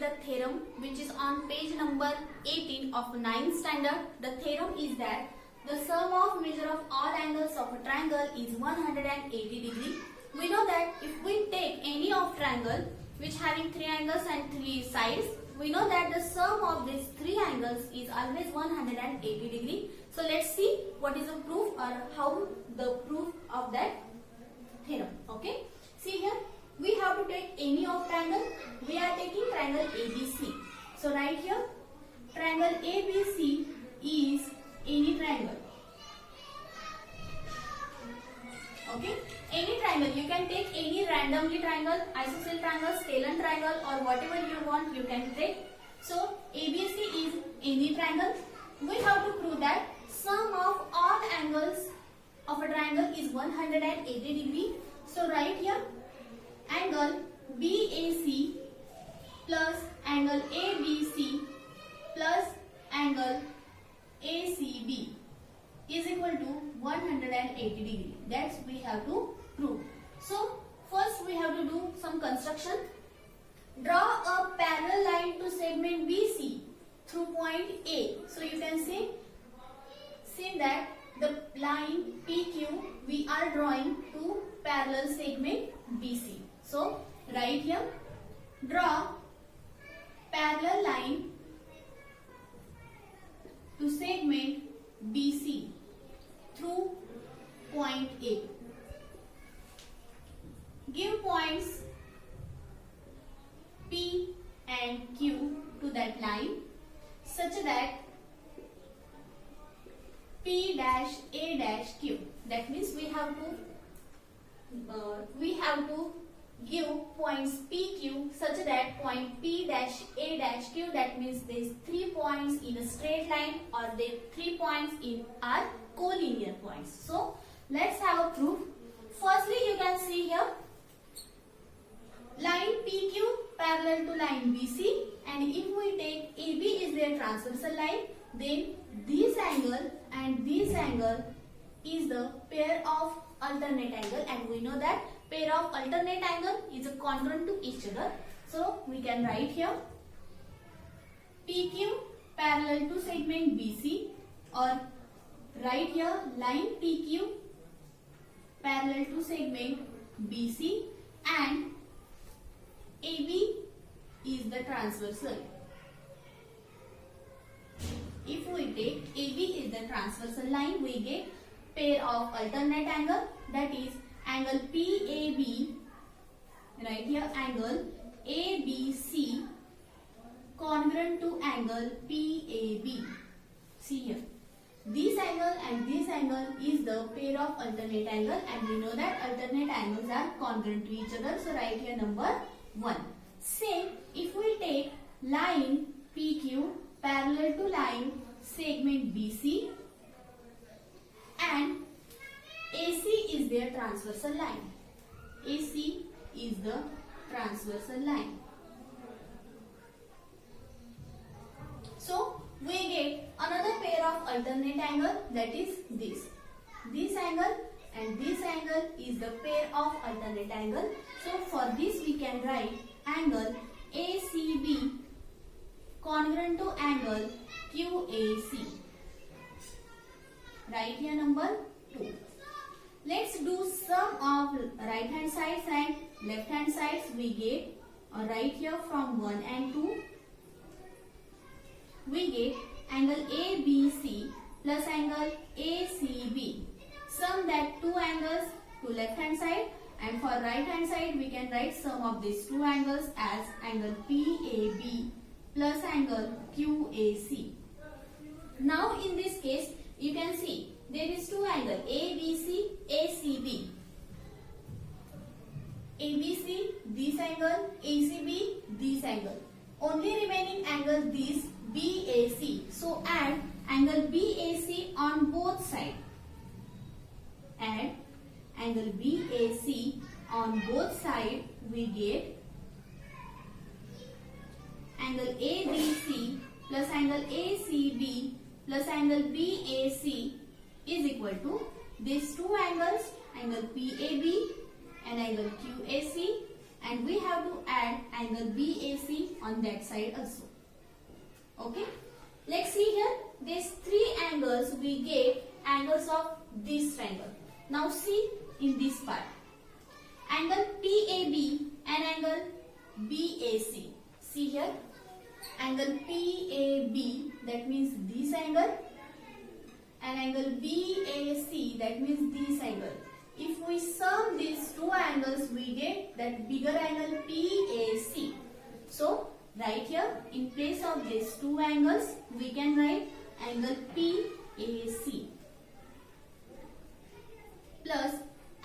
with the theorem which is on page number 18 of 9th standard. The theorem is that the sum of measure of all angles of a triangle is 180 degree. We know that if we take any of triangle which having 3 angles and 3 sides, we know that the sum of these 3 angles is always 180 degree. So let's see what is the proof or how the proof of that theorem. Okay. See here, we have to take any of triangle. We are taking triangle ABC. So right here, triangle ABC is any triangle. Okay, any triangle. You can take any randomly triangle, isosceles triangle, scalene triangle, or whatever you want, you can take. So ABC is any triangle. We have to prove that sum of all angles of a triangle is 180 degree. So right here, angle BAC plus angle ABC plus angle ACB is equal to 180 degree. That's we have to prove. So first we have to do some construction. Draw a parallel line to segment BC through point A. So you can see that the line PQ we are drawing to parallel segment BC. So right here, draw parallel line to segment BC through point A. Give points P and Q to that line such that P dash A dash Q. That means we have to give points PQ such that point P dash A dash Q, that means there is 3 points in a straight line or there 3 points in are collinear points. So let's have a proof. Firstly, you can see here line PQ parallel to line BC, and if we take AB is their transversal line, then this angle and this angle is the pair of alternate angle, and we know that pair of alternate angle is a congruent to each other. So we can write here PQ parallel to segment BC, or write here line PQ parallel to segment BC, and AB is the transversal. If we take AB is the transversal line, we get pair of alternate angle, that is angle PAB, right here angle ABC congruent to angle PAB. See here, this angle and this angle is the pair of alternate angle, and we know that alternate angles are congruent to each other. So write here number 1. Same, if we take line PQ parallel to line segment BC, and AC is their transversal line. AC is the transversal line. So we get another pair of alternate angle, that is this. This angle and this angle is the pair of alternate angle. So for this we can write angle ACB congruent to angle QAC. Right here number 2. Let's do sum of right hand sides and left hand sides. We get right here from 1 and 2. We get angle ABC plus angle ACB. Sum that 2 angles to left hand side, and for right hand side we can write sum of these 2 angles as angle PAB plus angle QAC. Now in this case you can see there is 2 angles ABC, ACB. ABC, this angle, ACB, this angle. Only remaining angle this BAC. So add angle BAC on both sides. Add angle BAC on both sides, we get angle ABC plus angle ACB plus angle BAC is equal to these 2 angles, angle PAB and angle QAC and we have to add angle BAC on that side also. Okay, let's see here. These three angles we get angles of this triangle. Now see in this part, angle PAB and angle BAC. See here, angle PAB, that means this angle, and angle BAC, that means this angle. If we sum these two angles, we get that bigger angle PAC. So right here, in place of these two angles, we can write angle PAC plus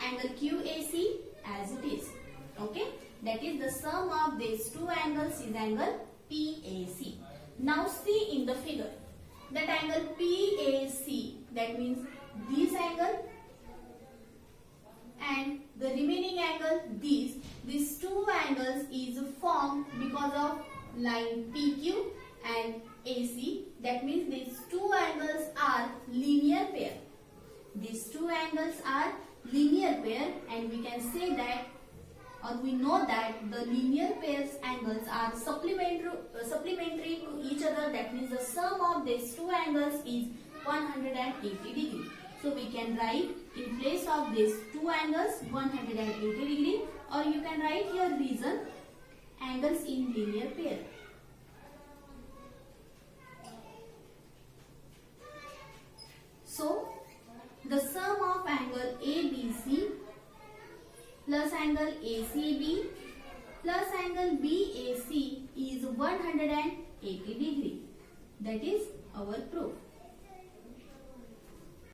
angle QAC as it is. Okay, that is the sum of these two angles is angle PAC. Now see in the figure, that angle PAC, that means this angle and the remaining angle, these two angles is formed because of line PQ and AC. That means these two angles are linear pair. These two angles are linear pair, and we can say that, or we know that the linear pairs angles are supplementary to each other. That means the sum of these two angles is 180 degree. So we can write in place of these two angles 180 degree, or you can write here reason angles in linear pair. So the sum of angle ABC plus angle ACB plus angle BAC is 180 degree. That is our proof.